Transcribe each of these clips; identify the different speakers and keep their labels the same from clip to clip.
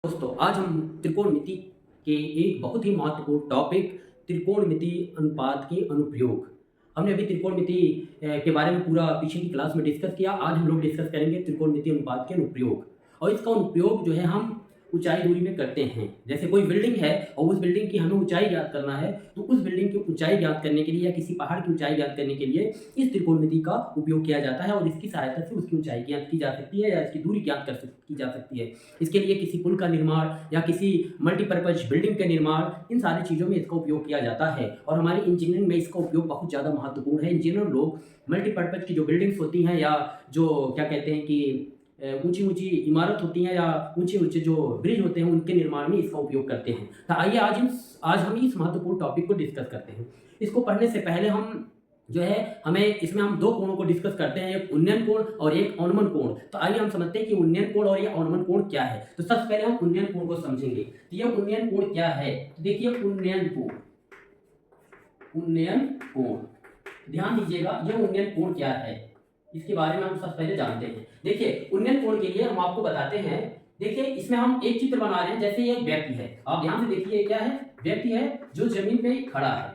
Speaker 1: दोस्तों आज हम त्रिकोणमिति के एक बहुत ही महत्वपूर्ण टॉपिक त्रिकोणमिति अनुपात के अनुप्रयोग। हमने अभी त्रिकोणमिति के बारे में पूरा पीछे की क्लास में डिस्कस किया। आज हम लोग डिस्कस करेंगे त्रिकोणमिति अनुपात के अनुप्रयोग। और इसका अनुप्रयोग जो है हम ऊंचाई दूरी में करते हैं। जैसे कोई बिल्डिंग है और उस बिल्डिंग की हमें ऊंचाई ज्ञात करना है, तो उस बिल्डिंग की ऊंचाई ज्ञात करने के लिए या किसी पहाड़ की ऊंचाई ज्ञात करने के लिए इस त्रिकोणमिति का उपयोग किया जाता है और इसकी सहायता से उसकी ऊंचाई ज्ञात की जा सकती है या इसकी दूरी ज्ञात की जा सकती है। इसके लिए किसी पुल का निर्माण या किसी मल्टीपर्पज बिल्डिंग का निर्माण, इन सारी चीज़ों में इसका उपयोग किया जाता है। और हमारी इंजीनियरिंग में इसका उपयोग बहुत ज़्यादा महत्वपूर्ण है। इंजीनियर लोग मल्टीपर्पज की जो बिल्डिंग्स होती हैं या जो क्या कहते हैं कि ऊंची ऊंची इमारत होती हैं या ऊंचे ऊंचे जो ब्रिज होते हैं, उनके निर्माण में इसका उपयोग करते हैं। तो आइए आज हम इस महत्वपूर्ण टॉपिक को डिस्कस करते हैं। इसको पढ़ने से पहले हम जो है इसमें हम दो कोणों को डिस्कस करते हैं, एक उन्नयन कोण और एक अवनमन कोण। तो आइए हम समझते हैं कि उन्नयन कोण और ये अवनमन कोण क्या है। तो सबसे पहले हम उन्नयन कोण को समझेंगे। तो ये उन्नयन कोण क्या है, तो देखिए उन्नयन कोण ध्यान दीजिएगा, ये उन्नयन कोण क्या है इसके बारे में हम सबसे पहले जानते हैं। देखिए उन्नयन कोण के लिए हम आपको बताते हैं। देखिए इसमें हम एक चित्र बना रहे हैं, जैसे ये एक व्यक्ति है। आप ध्यान से देखिए क्या है, व्यक्ति है जो जमीन पे खड़ा है।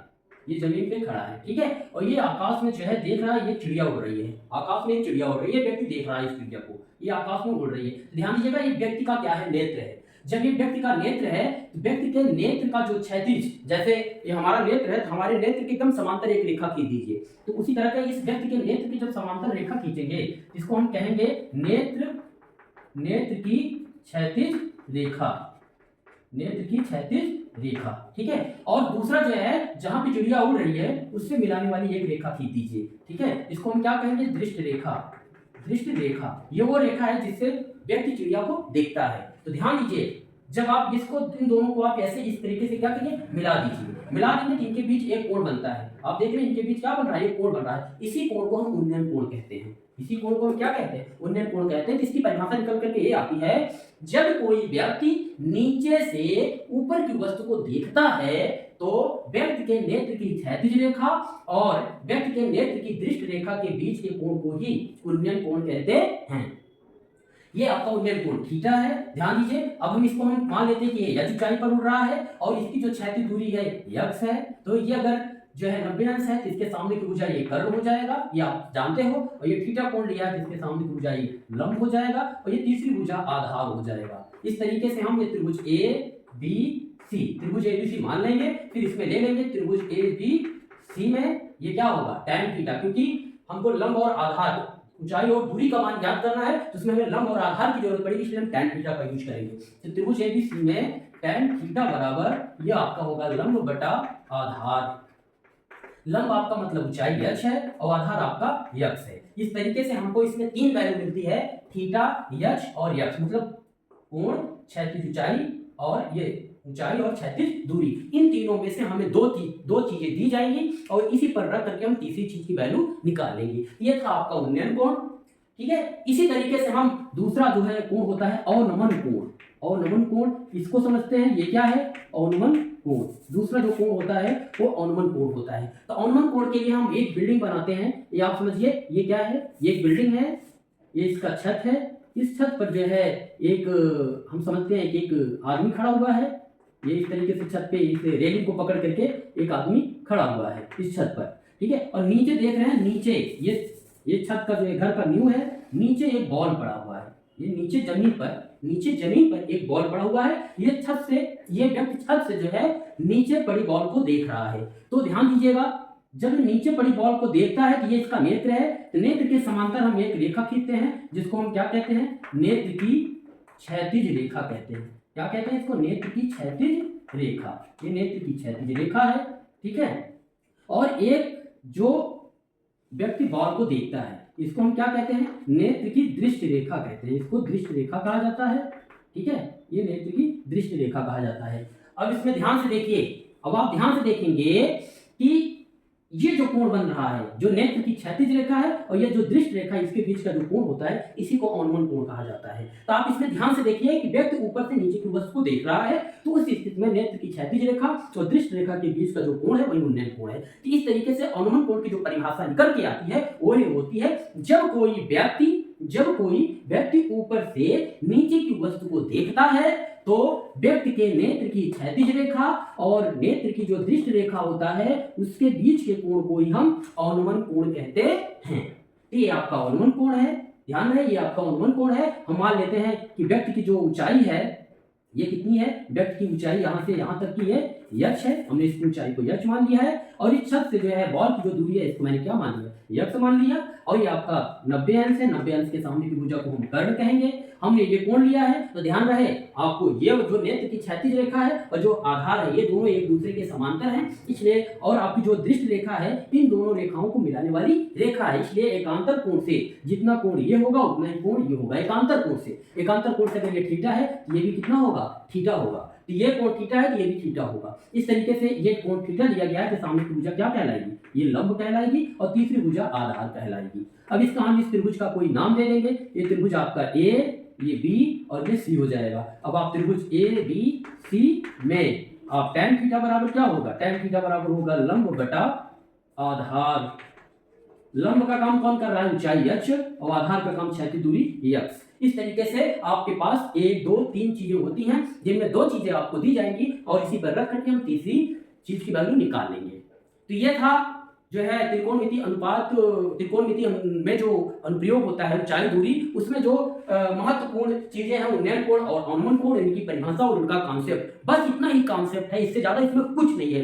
Speaker 1: ये जमीन पे खड़ा है, ठीक है। और ये आकाश में जो है देख रहा है, ये चिड़िया उड़ रही है। आकाश में एक चिड़िया उड़ रही है, व्यक्ति देख रहा है इस चिड़िया को, ये आकाश में उड़ रही है। ध्यान दीजिएगा ये व्यक्ति का क्या है, नेत्र है। जब ये व्यक्ति का नेत्र है तो व्यक्ति के नेत्र का जो क्षैतिज, जैसे ये हमारा नेत्र है तो हमारे नेत्र के एकदम समांतर एक रेखा खींच दीजिए। तो उसी तरह का इस व्यक्ति के नेत्र की जब समांतर रेखा खींचेंगे, इसको हम कहेंगे नेत्र की क्षैतिज रेखा, नेत्र की क्षैतिज रेखा, ठीक है। और दूसरा जो है जहां पे चिड़िया उड़ रही है उससे मिलाने वाली एक रेखा खींच दीजिए, ठीक है। इसको हम क्या कहेंगे, दृष्ट रेखा। दृष्ट रेखा ये वो रेखा है जिससे व्यक्ति चिड़िया को देखता है। तो ध्यान दीजिए जब आप इसको इन दोनों को आप ऐसे इस तरीके से क्या करिए, मिला दीजिए। मिला देंगे तो इनके बीच एक कोण बनता है। आप देख रहे हैं इनके बीच क्या बन रहा है, एक कोण बन रहा है। इसी कोण को हम उन्नयन कोण कहते हैं। इसी कोण को हम क्या कहते हैं, उन्नयन कोण कहते हैं। इसकी परिभाषा निकल करके ये आती है, जब कोई व्यक्ति नीचे से ऊपर की वस्तु को देखता है तो व्यक्ति के नेत्र की क्षैतिज रेखा और व्यक्ति के नेत्र की दृष्ट रेखा के बीच के कोण को ही उन्नयन कोण कहते हैं। ये आपका उन्नयन कोण थीटा है। ध्यान दीजिए अब हम मान लेते हैं कि ये यक्ष ऊंचाई पर उड़ रहा है और इसकी जो क्षैतिज दूरी है यक्ष है। तो ये अगर जो है 90 अंश है तो इसके सामने की भुजा ये कर्ण हो जाएगा, ये आप जानते हो। और ये थीटा कोण लिया है तो इसके सामने की भुजा ये लंब हो जाएगा और ये तीसरी भुजा आधार हो जाएगा। इस तरीके से हम ये त्रिभुज ए बी सी, त्रिभुज ए बी सी मान लेंगे। फिर इसमें ले लेंगे त्रिभुज ए बी सी में ये क्या होगा, tan थीटा, क्योंकि हमको लंब और आधार, ऊंचाई और दूरी का मान ज्ञात करना है तो उसमें हमें लंब और आधार की जरूरत पड़ेगी, इसलिए हम tan थीटा का यूज करेंगे। तो त्रिभुज एबीसी में tan थीटा बराबर यह आपका होगा लंब बटा आधार। लंब आपका मतलब ऊंचाई यक्ष है और आधार आपका यक्ष है। इस तरीके से हमको इसमें तीन वैल्यू मिलती है, थीटा, यक्ष और यक्ष, मतलब कोण, क्षैतिज ऊंचाई और ये ऊंचाई और क्षैतिज दूरी। इन तीनों में से हमें दो चीजें दी जाएंगी और इसी पर रख करके हम तीसरी चीज की वैल्यू निकालेंगे। ये था आपका उन्नयन कोण, ठीक है। इसी तरीके से हम दूसरा जो है कोण होता है अवनमन कोण। अवनमन कोण इसको समझते हैं, ये क्या है, अवनमन कोण। दूसरा जो कोण होता है वो अवनमन कोण होता है। तो अवनमन कोण के लिए हम एक बिल्डिंग बनाते हैं। ये आप समझिए ये क्या है, ये एक बिल्डिंग है, ये इसका छत है। इस छत पर जो है एक हम समझते हैं कि एक आदमी खड़ा हुआ है। ये इस तरीके से छत पे इस रेलिंग को पकड़ करके एक आदमी खड़ा हुआ है इस छत पर, ठीक है। और नीचे देख रहे हैं, नीचे ये छत का जो है घर का नींव है, नीचे एक बॉल पड़ा हुआ है। ये नीचे जमीन पर एक बॉल पड़ा हुआ है। ये व्यक्ति छत से जो है नीचे पड़ी बॉल को देख रहा है। तो ध्यान दीजिएगा जब नीचे पड़ी बॉल को देखता है तो ये इसका नेत्र है। तो नेत्र के समांतर हम एक रेखा खींचते हैं जिसको हम क्या कहते हैं, नेत्र की क्षैतिज रेखा कहते हैं। क्या कहते हैं इसको, नेत्र की क्षैतिज रेखा। ये नेत्र की क्षैतिज रेखा है, ठीक है। और एक जो व्यक्ति बॉल को देखता है इसको हम क्या कहते हैं, नेत्र की दृष्ट रेखा कहते हैं। इसको दृष्ट रेखा कहा जाता है, ठीक है। ये नेत्र की दृष्ट रेखा कहा जाता है। अब इसमें ध्यान से देखिए, अब आप ध्यान से देखेंगे कि ये जो कोण बन रहा है, जो नेत्र की क्षैतिज रेखा है और ये जो दृष्ट रेखा है, इसके बीच का जो कोण होता है इसी को अवनमन कोण कहा जाता है। तो आप इसमें ध्यान से देखिए कि व्यक्ति ऊपर से नीचे की वस्तु को देख रहा है, तो उस स्थिति में नेत्र की क्षैतिज रेखा और दृष्ट रेखा के बीच का जो कोण है वही उन्नयन कोण है। तो इस तरीके से अवनमन कोण की जो परिभाषा निकल के आती है वो ये होती है, जब कोई व्यक्ति जब कोई व्यक्ति ऊपर से नीचे की वस्तु को देखता है तो व्यक्ति के नेत्र की क्षैतिज रेखा और नेत्र की जो दृष्टि रेखा होता है उसके बीच के कोण को ही हम अवनमन कोण कहते हैं। ये आपका अवनमन कोण है, ध्यान रहे ये आपका अवनमन कोण है। हम मान लेते हैं कि व्यक्ति की जो ऊंचाई है ये कितनी है, व्यक्ति की ऊंचाई यहाँ से यहाँ तक की है यक्ष है, हमने इसकी ऊंचाई को यक्ष मान लिया है। और इस छत से जो है बॉल की जो दूरी है इसको मैंने क्या मान लिया, यक्ष मान लिया। और ये आपका 90 अंश है, 90 अंश के सामने की भुजा को हम कर्ण कहेंगे। हमने ये कोण लिया है तो ध्यान रहे आपको ये जो नेत्र की क्षैतिज रेखा है और जो आधार है ये दोनों एक दूसरे के समांतर हैं, इसलिए और आपकी जो दृष्टि रेखा है इन दोनों रेखाओं को मिलाने वाली रेखा है, इसलिए एकांतर कोण से जितना कोण ये होगा उतना ही कोण ये होगा। एकांतर कोण से, एकांतर कोण से अगर ये थीटा है तो ये भी कितना होगा, थीटा होगा। तो ये कोण थीटा है तो ये भी थीटा होगा। इस तरीके से ये कोण थीटा दिया गया है तो सामने की भुजा क्या कहलाएगी, ये लंब कहलाएगी और तीसरी भुजा आधार कहलाएगी। अब इसका हम इस त्रिभुज का कोई नाम दे देंगे, ये त्रिभुज आपका ए, ये बी और ये सी हो जाएगा। अब आप त्रिभुज ए बी सी में आप tan थीटा बराबर क्या होगा, tan थीटा बराबर होगा लंब बटा आधार। लंब का काम कौन कर रहा है, ऊंचाई यक्ष, और आधार का काम क्षैतिज दूरी यक्ष। इस तरीके से आपके पास 1 2 3 चीजें होती हैं जिनमें 2 चीजें आपको दी जाएंगी और इसी पर रख करके हम तीसरी चीज की वैल्यू निकाल लेंगे। तो ये था जो है त्रिकोणमिति अनुपात, त्रिकोणमिति में जो अनुप्रयोग होता है ऊंचाई दूरी, उसमें जो महत्वपूर्ण चीजें हैं उन्नयन कोण और अवनमन कोण, इनकी परिभाषा और उनका कॉन्सेप्ट, बस इतना ही कॉन्सेप्ट है, इससे ज्यादा इसमें कुछ नहीं है,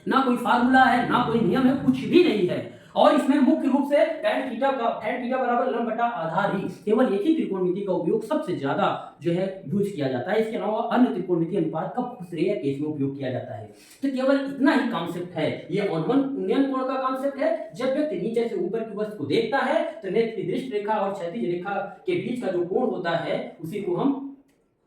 Speaker 1: ना कोई फार्मूला है ना कोई नियम है, कुछ भी नहीं है। और इसमें मुख्य रूप से tan थीटा बराबर लंब बटा आधार ही, केवल एक ही त्रिकोणमिति का उपयोग सबसे ज्यादा जो है यूज किया जाता है। इसके अलावा अन्य त्रिकोणमिति अनुपात का बहुत रेयर केस में उपयोग किया जाता है। तो केवल इतना ही कॉन्सेप्ट है, ये अवनमन उन्नयन कोण का कॉन्सेप्ट है। जब व्यक्ति नीचे से ऊपर की वस्तु को देखता है तो नेत्र की दृष्टि रेखा और क्षैतिज रेखा के बीच का जो कोण होता है उसी को हम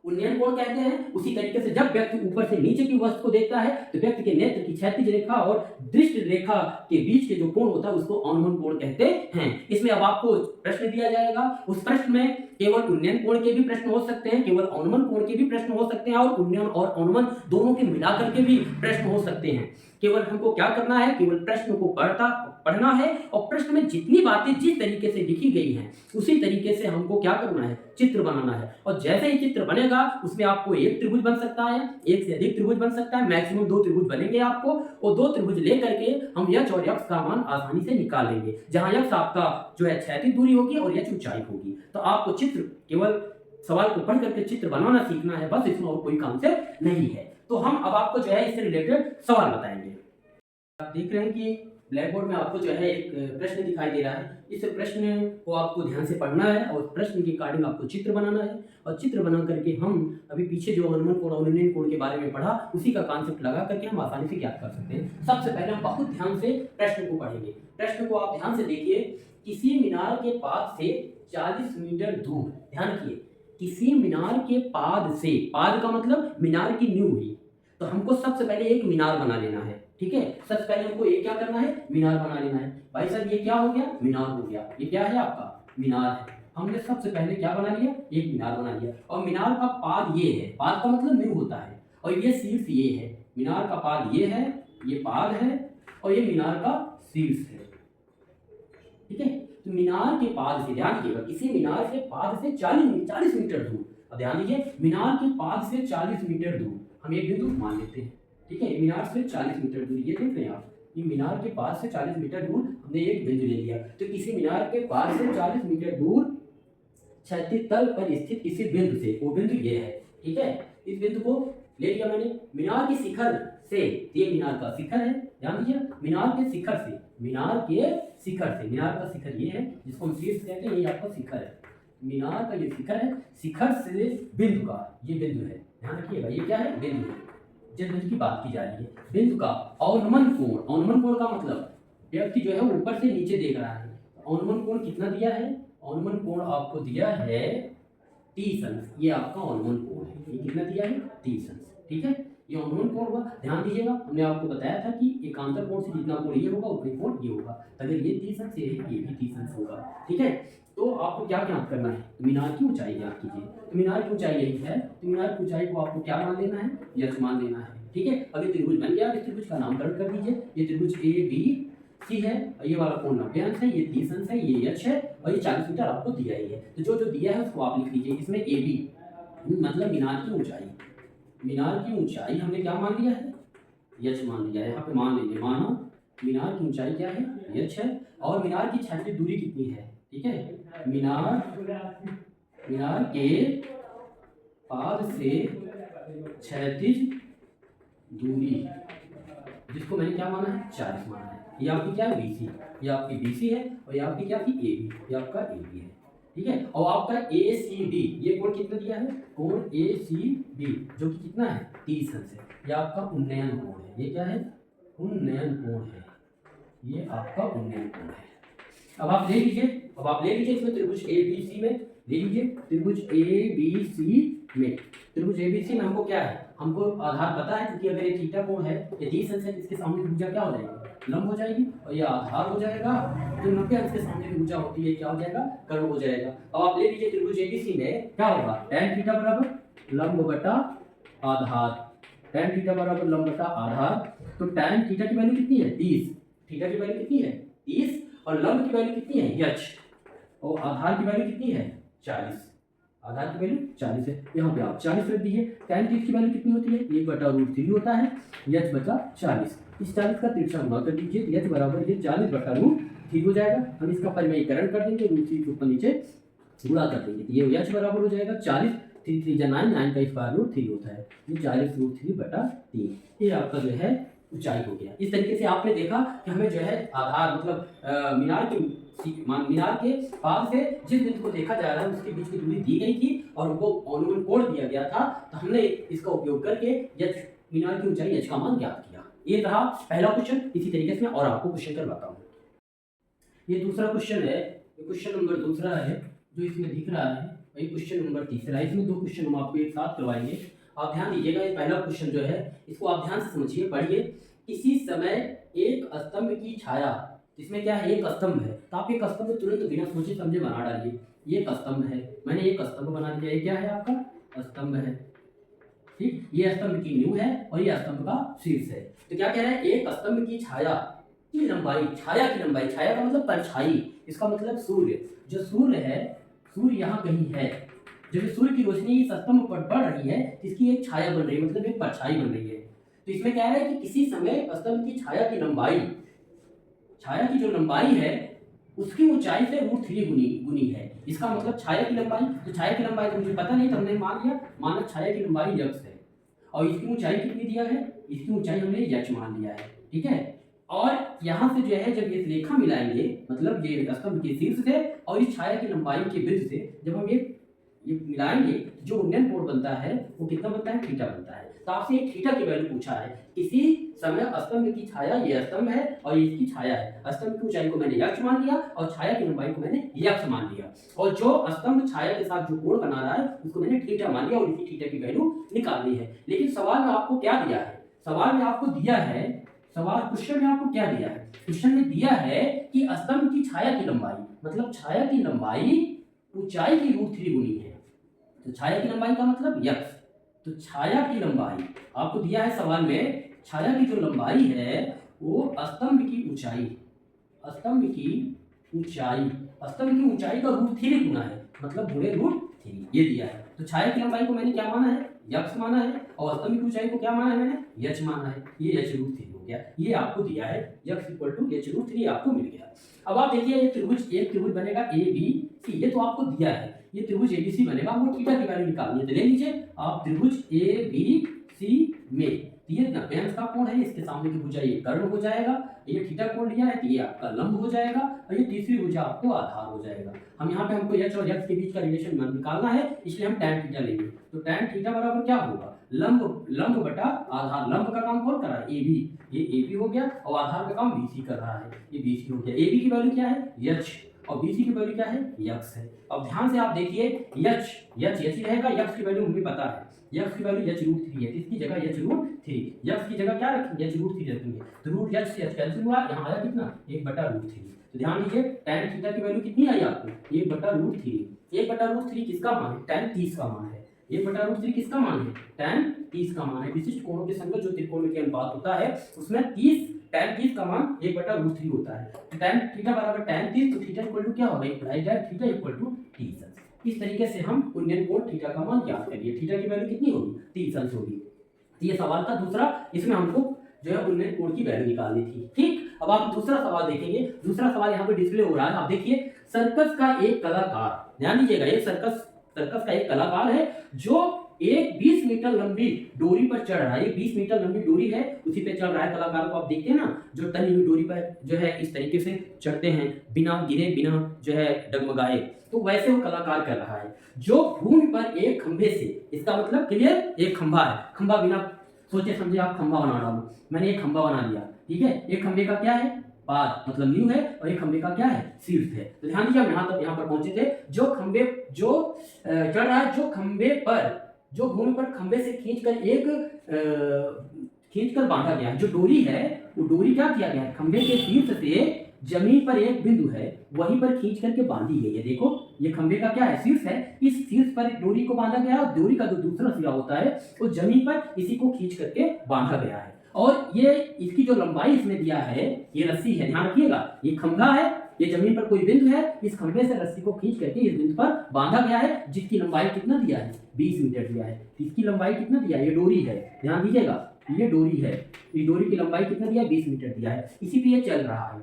Speaker 1: उन्नयन कोण कहते हैं। उसी तरीके से जब व्यक्ति ऊपर से नीचे की वस्तु को देखता है तो व्यक्ति के नेत्र की क्षैतिज रेखा और दृष्टि रेखा के बीच के जो कोण होता है उसको अवनमन कोण कहते हैं। इसमें अब आपको प्रश्न दिया जाएगा, उस प्रश्न में केवल उन्नयन कोण के भी प्रश्न हो सकते हैं, केवल अवनमन कोण के भी प्रश्न हो सकते हैं और उन्नयन और अवनमन दोनों के मिलाकर के भी प्रश्न हो सकते हैं। केवल हमको क्या करना है, केवल प्रश्न को पढ़ना है और प्रश्न में जितनी बातें जिस तरीके से लिखी गई हैं उसी तरीके से हमको क्या करना है, चित्र बनाना है। और जैसे ही चित्र बनेगा उसमें आपको एक त्रिभुज बन सकता है, एक से अधिक त्रिभुज बन सकता है, मैक्सिमम 2 त्रिभुज बनेंगे आपको, और 2 त्रिभुज लेकर के हम यक्ष और यक्ष का मान आसानी से निकाल लेंगे, जहां यक्ष आपका जो है क्षैतिज दूरी होगी और यक्ष ऊंचाई होगी। तो आपको चित्र केवल सवाल को पढ़ करके चित्र बनाना सीखना है, बस, इसमें और कोई कॉन्सेप्ट नहीं है। तो हम अब आपको जो है इससे रिलेटेड सवाल बताएंगे। आप देख रहे हैं कि ब्लैक बोर्ड में आपको जो है एक प्रश्न दिखाई दे रहा है। इस प्रश्न को आपको ध्यान से पढ़ना है और प्रश्न के अकॉर्डिंग आपको चित्र बनाना है, और चित्र बना करके हम अभी पीछे जो अवनमन कोण और उन्नयन कोण के बारे में पढ़ा उसी का कॉन्सेप्ट लगा करके हम आसानी से ज्ञात कर सकते हैं। सबसे पहले हम बहुत ध्यान से प्रश्न को पढ़ेंगे। प्रश्न को आप ध्यान से देखिए, किसी मीनार के पाद से 40 मीटर दूर, ध्यान रखिए, किसी मीनार के पाद से, पाद का मतलब मीनार की नींव हुई, तो हमको सबसे पहले एक मीनार बना लेना है। ठीक है, सबसे पहले हमको ये क्या करना है, मीनार बना लेना है। भाई साहब ये क्या हो गया, मीनार हो गया। ये क्या है आपका, मीनार है। हमने सबसे पहले क्या बना लिया, एक मीनार बना लिया। और मीनार का पाद ये है, पाद का मतलब नींव होता है, और ये शीर्ष ये है। मीनार का पाद ये है, ये पाद है और ये मीनार का शीर्ष है। ठीक है, तो मीनार के पाद से, ध्यान रखिएगा, किसी मीनार के पाद से 40 मीटर दूर, अब ध्यान दीजिए, मीनार के पाद से 40 मीटर दूर हम एक बिंदु मान लेते हैं। ठीक है, मीनार से 40 मीटर दूर, ये देख रहे हैं आप, ये मीनार के पास से 40 मीटर दूर हमने एक बिंदु ले लिया। तो किसी मीनार के पास से 40 मीटर दूर क्षैतिज तल पर स्थित किसी बिंदु से, वो बिंदु ये है। ठीक है, इस बिंदु को ले लिया मैंने। मीनार के शिखर से, ये मीनार का शिखर है, ध्यान दीजिए, मीनार के शिखर से, मीनार के शिखर से, मीनार का शिखर ये है जिसको हम शीर्ष कहते हैं, ये आपका शिखर है। मीनार का ये शिखर है, शिखर से बिंदु का ये बिंदु है, ध्यान रखिएगा, ये क्या है, बिंदु है, जिस बिंदु की बात की जा रही है, बिंदु का अवनमन कोण, अवनमन कोण का मतलब व्यक्ति जो है ऊपर से नीचे देख रहा है। अवनमन कोण कितना दिया है, अवनमन कोण आपको दिया है 30 अंश, ये आपका अवनमन कोण है। ये कितना दिया है, 30 अंश। ठीक है, ये अवनमन कोण हुआ। ध्यान दीजिएगा, हमने आपको बताया था कि एकांतर कोण से जितना कोण ये होगा उतने कोण ये होगा। अगर ये 30 अंश है, ये भी 30 अंश होगा। ठीक है, तो आपको क्या ज्ञात करना है, तो मीनार की ऊंचाई ज्ञात कीजिए। तो मीनार की ऊंचाई यही है, तो मीनार की ऊंचाई को आपको क्या मान लेना है, यक्ष मान लेना है। ठीक है, अब ये त्रिभुज बन गया, इस त्रिभुज का नामकरण कर दीजिए। ये त्रिभुज ए बी सी है और ये वाला कोण 90 अंश है, ये 30 अंश है, ये एच है और ये 40 मीटर आपको दिया ही है। तो जो जो दिया है उसको आप लिख लीजिए। इसमें ए बी मतलब मीनार की ऊंचाई, मीनार की ऊंचाई हमने क्या मान लिया है, एच मान लिया है। यहाँ पे मान लीजिए, मानो मीनार की ऊंचाई क्या है, एच है और मीनार की क्षैतिज दूरी कितनी है, ठीक है, मीनार के पाद से क्षैतिज दूरी, जिसको मैंने क्या माना है, 40 माना है। ये आपकी क्या है, बीसी, ये आपकी बीसी है और ये आपकी क्या थी, ए बी, ये आपका ए बी है, ठीक है। और आपका ए सी डी, ये कोण कितना दिया है, कोण ए सी डी जो कि कितना है, 30 अंश है। ये आपका उन्नयन कोण है, ये क्या है, उन्नयन कोण है, ये आपका उन्नयन कोण है। अब आप ले लीजिए, इसमें त्रिभुज ए बी सी में ले लीजिए, त्रिभुज ए बी सी में, त्रिभुज ए बी सी में हमको क्या है, हमको आधार पता है, क्योंकि अगर ये थीटा कोण है, ये 30 अंश है, इसके सामने की भुजा क्या हो जाएगी, लंब हो जाएगी और ये आधार हो जाएगा। तो 90 अंश के सामने की भुजा होती है, क्या हो जाएगा, कर्ण हो जाएगा। अब आप ले लीजिए त्रिभुज एबीसी में क्या होगा, tan थीटा बराबर लंब बटा आधार, tan थीटा बराबर लंब बटा आधार। तो tan थीटा की वैल्यू कितनी है, 30, थीटा की वैल्यू कितनी है, 30 और लंब की वैल्यू कितनी है, h, और आधार की वैल्यू कितनी है, 40, आधार की वैल्यू 40 है। यहाँ पे आप 40 रख दीजिए। tan थीटा की वैल्यू कितनी होती है, 1/√3 होता है, h बचा 40। इस 40 का तिरछा गुणा कर दीजिए, h बराबर ये 40/√3 हो जाएगा। हम इसका परिमेयीकरण कर देंगे, √3 के ऊपर नीचे गुणा कर देंगे, तो ये h बराबर हो जाएगा 40, 3 3 9 9 का स्क्वायर रूट 3 होता है, ये 40√3/3, ये आपका जो है ऊंचाई हो गया। इस तरीके से आपने देखा कि हमें जो है आधार मतलब मीनार के पास से जिस बिंदु को देखा जा रहा है उसके बीच की दूरी दी गई थी और उनको अनुमान कोण दिया गया था, तो हमने इसका उपयोग करके मीनार की ऊंचाई h का मान ज्ञात किया। ये रहा पहला क्वेश्चन। इसी तरीके से मैं और आपको क्वेश्चन करवाता हूँ। ये दूसरा क्वेश्चन है, ये क्वेश्चन नंबर दूसरा है जो इसमें दिख रहा है, वही क्वेश्चन नंबर तीसरा है। इसमें दो क्वेश्चन हम आपको एक साथ करवाएंगे, आप ध्यान दीजिएगा। ये पहला क्वेश्चन जो है इसको आप ध्यान से समझिए, पढ़िए। किसी समय एक स्तंभ की छाया, इसमें क्या है, एक स्तंभ है, तो आप एक स्तंभ तुरंत बिना सोचे समझे बना डालिए। ये एक स्तंभ है, मैंने एक स्तंभ बना दिया, ये क्या है, आपका स्तंभ है, ठीक। ये स्तंभ की नींव है और ये स्तंभ का शीर्ष है। तो क्या कह रहा है, एक स्तंभ की छाया की लंबाई, छाया की लंबाई, छाया का मतलब परछाई, इसका मतलब सूर्य, जो सूर्य है, सूर्य यहाँ कहीं है, जब सूर्य की रोशनी इस स्तंभ पर पड़ रही है, इसकी एक छाया बन रही है, मतलब एक परछाई बन रही है। तो इसमें क्या है कि किसी समय स्तंभ की छाया की लंबाई, छाया की जो लंबाई है उसकी ऊंचाई से √3 गुनी है। इसका मतलब छाया की लंबाई, तो छाया की लंबाई तो मुझे पता नहीं, तो हमने मान लिया, माना छाया की लंबाई x है और इसकी ऊंचाई कितनी दिया है, इसकी ऊंचाई हमने h मान लिया है, ठीक है। और यहाँ से जो है जब ये रेखा मिलाएंगे, मतलब ये स्तंभ के शीर्ष से और इस छाया की लंबाई के वृत्त से जब हम ये मिलाएंगे, जो उन्नयन कोण बनता है वो कितना बनता है, थीटा बनता है। तो आपसे एक थीटा की वैल्यू पूछा है, किसी समय स्तंभ की छाया, ये स्तंभ है और ये इसकी छाया है, स्तंभ की ऊंचाई को मैंने x मान लिया और छाया की लंबाई को मैंने x मान लिया, और जो स्तंभ छाया के साथ जो कोण बना रहा है उसको मैंने थीटा मान लिया और इसी थीटा की वैल्यू निकालनी है। लेकिन सवाल में आपको क्या दिया है, सवाल में आपको दिया है, क्वेश्चन में आपको क्या दिया है, क्वेश्चन में दिया है कि स्तंभ की छाया की लंबाई, मतलब छाया की लंबाई ऊंचाई की √3 गुनी है। तो छाया की लंबाई का मतलब x, तो छाया की लंबाई आपको दिया है सवाल में, छाया की जो लंबाई है वो स्तंभ की ऊंचाई, स्तंभ की ऊंचाई का √3 गुना है, मतलब गुणे √3, ये दिया है। तो छाया की लंबाई को मैंने क्या माना है, x माना है, और स्तंभ की ऊंचाई को क्या माना है, मैंने h माना है, ये h√3 हो गया। ये आपको दिया है, x = h√3 आपको मिल गया। अब आप देखिए, एक त्रिभुज बनेगा ABC, ये तो आपको दिया है, ये त्रिभुज ABC बनेगा, हमको थीटा की वैल्यू निकालनी है। तो ले लीजिए आप त्रिभुज ABC में, ये 90 अंश का कोण है, इसके सामने की भुजा ये कर्ण हो जाएगा, ये थीटा कोण लिया है तो ये आपका लंब हो जाएगा और ये तीसरी भुजा आपको आधार हो जाएगा। हम यहाँ पे हमको h और x के बीच का रिलेशन निकालना है, इसलिए हम tan थीटा लेंगे। तो tan थीटा बराबर क्या होगा, लंब बटा आधार, लंब का काम कौन कर रहा है, AB, ये AB हो गया और आधार का काम BC कर रहा है, ये BC हो गया। AB की वैल्यू क्या है, h, और BC की वैल्यू क्या है, x है। अब ध्यान से आप देखिए, h ही रहेगा, x की वैल्यू मुझे पता है, x की वैल्यू h√3 है, इसकी जगह h√3, x की जगह क्या रखेंगे, h√3 रखेंगे, तो √h से h कैंसिल हुआ, यहाँ आया कितना, 1/√3। तो ध्यान दीजिए tan थीटा की वैल्यू कितनी आई आपको, 1/√3, 1/√3 किसका मान है, tan 30 का मान है, 1/√3 किसका मान है? tan 30 का मान है। विशिष्ट कोणों के संगत जो त्रिकोण के अनुपात होता है उसमें 30 tan 30 का मान 1/√3 होता है। तो tan थीटा बराबर tan 30, तो थीटा इक्वल टू क्या होगा? Imply that theta equal to 30 अंश। इस तरीके से हम उन्नयन कोण थीटा का मान ज्ञात करिए। थीटा की वैल्यू कितनी होगी? 30 अंश होगी। तो ये सवाल था दूसरा, इसमें हमको जो है उन्नयन कोण की वैल्यू निकालनी थी। ठीक, अब आप दूसरा सवाल देखेंगे। दूसरा सवाल यहाँ पे डिस्प्ले हो रहा है, आप देखिए। सर्कस का एक कलाकार, ध्यान दीजिएगा, ये सर्कस का एक कलाकार है जो एक 20 मीटर लंबी डोरी पर चढ़ रहा है। ये 20 मीटर लंबी डोरी है, उसी पे चढ़ रहा है कलाकार को। आप देखते हैं ना, जो तनी हुई डोरी पर जो है इस तरीके से चढ़ते हैं बिना गिरे, बिना जो है डगमगाए, तो वैसे वो कलाकार कर रहा है। जो भूमि पर एक खंभे से, इसका मतलब क्लियर, एक खंभा है। खंभा बिना सोचे समझे आप खंभा बना रहा हूं, मैंने एक खंभा बना लिया, ठीक है। एक खंभे का क्या है? पाद, मतलब नींव है, और एक खंभे का क्या है? शीर्ष है। तो ध्यान दीजिए, हम यहाँ पर पहुंचे थे। जो खंभे जो चढ़ रहा है, जो खंभे पर, जो भूमि पर खंभे से खींचकर बांधा गया है। जो डोरी है, वो डोरी क्या किया गया है? खंभे के शीर्ष से जमीन पर एक बिंदु है, वहीं पर खींच करके बांधी गई है। देखो, ये खंभे का क्या है? शीर्ष है। इस शीर्ष पर डोरी को बांधा गया है, और डोरी का जो दूसरा सिरा होता है वो जमीन पर इसी को खींच करके बांधा गया है। और ये इसकी जो लंबाई इसने दिया है, ये रस्सी है, ध्यान रखिएगा। ये खंभा है, ये जमीन पर कोई बिंदु है, इस खंभे से रस्सी को खींच करके इस बिंदु पर बांधा गया है, जिसकी लंबाई कितना दिया है? 20 मीटर दिया है। इसकी लंबाई कितना दिया है? ये डोरी है, ध्यान दीजिएगा, ये डोरी है। ये डोरी की लंबाई कितना दिया है? 20 मीटर दिया है। इसी पे ये चल रहा है,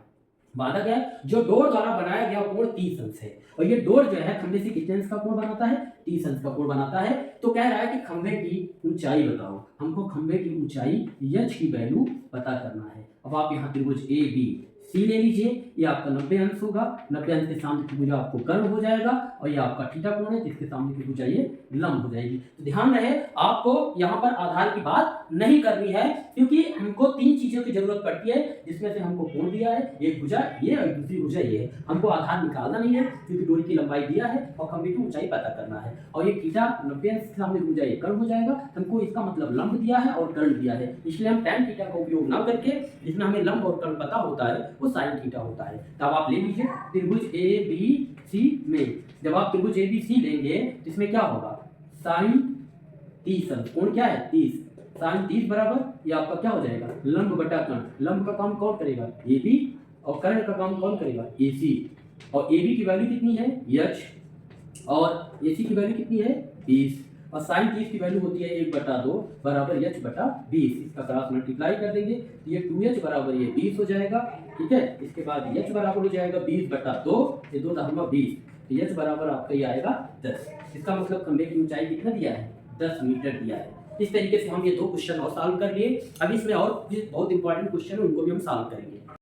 Speaker 1: बांधा गया है। जो डोर द्वारा बनाया गया कोण 30 अंश है, और ये डोर जो है खंभे से कितने अंश का कोण बनाता है? 30 अंश का कोण बनाता है। तो कह रहा है कि खंभे की ऊंचाई बताओ। हमको खंभे की ऊंचाई h की वैल्यू पता करना है। अब आप यहाँ त्रिभुज ए बी सी ले लीजिए, ये आपका 90 अंश होगा। 90 अंश के सामने की भुजा आपको कर्व हो जाएगा, और ये आपका थीटा कोण है, जिसके सामने की भुजा ये लंब हो जाएगी। तो ध्यान रहे, आपको यहाँ पर आधार की बात नहीं करनी है, क्योंकि हमको 3 चीजों की जरूरत पड़ती है, जिसमें से हमको कोण दिया है, एक भुजा ये और दूसरी भुजा ये है। हमको आधार निकालना नहीं है, क्योंकि डोरी की लंबाई दिया है और खंभे की ऊंचाई पता करना है। और ये थीटा 90 अंश के सामने की भुजा ये कर्व हो जाएगा। हमको इसका मतलब लंब दिया है और कर्ण दिया है, इसलिए हम tan थीटा का उपयोग ना करके, जिसमें हमें लंब और कर्ण पता होता है, वो साइन थीटा होता है। तो अब आप ले लीजिए त्रिभुज ए बी सी में, जब आप त्रिभुज ए बी सी लेंगे तो इसमें क्या होगा? साइन 30 अंश, कोण क्या है? 30, साइन 30 बराबर ये आपका क्या हो जाएगा? लंब बटा कर्ण। लंब का काम कौन करेगा? ए बी, और कर्ण का काम कौन करेगा? ए सी। और ए बी की वैल्यू कितनी है? h, और ए सी की वैल्यू कितनी है? 30, और साइन 30 की वैल्यू होती है 1/2 बराबर h/20। इसका क्रॉस मल्टीप्लाई कर देंगे तो ये 2h बराबर ये 20 हो जाएगा, ठीक है। इसके बाद h बराबर हो जाएगा 20/2, ये 2 दशमलव 20, तो h बराबर आपका ये आएगा 10। इसका मतलब खंभे की ऊंचाई कितना दिया है? 10 मीटर दिया है। इस तरीके से हम ये 2 क्वेश्चन और सॉल्व कर लिए। अब इसमें और बहुत इंपॉर्टेंट क्वेश्चन है, उनको भी हम सॉल्व करेंगे।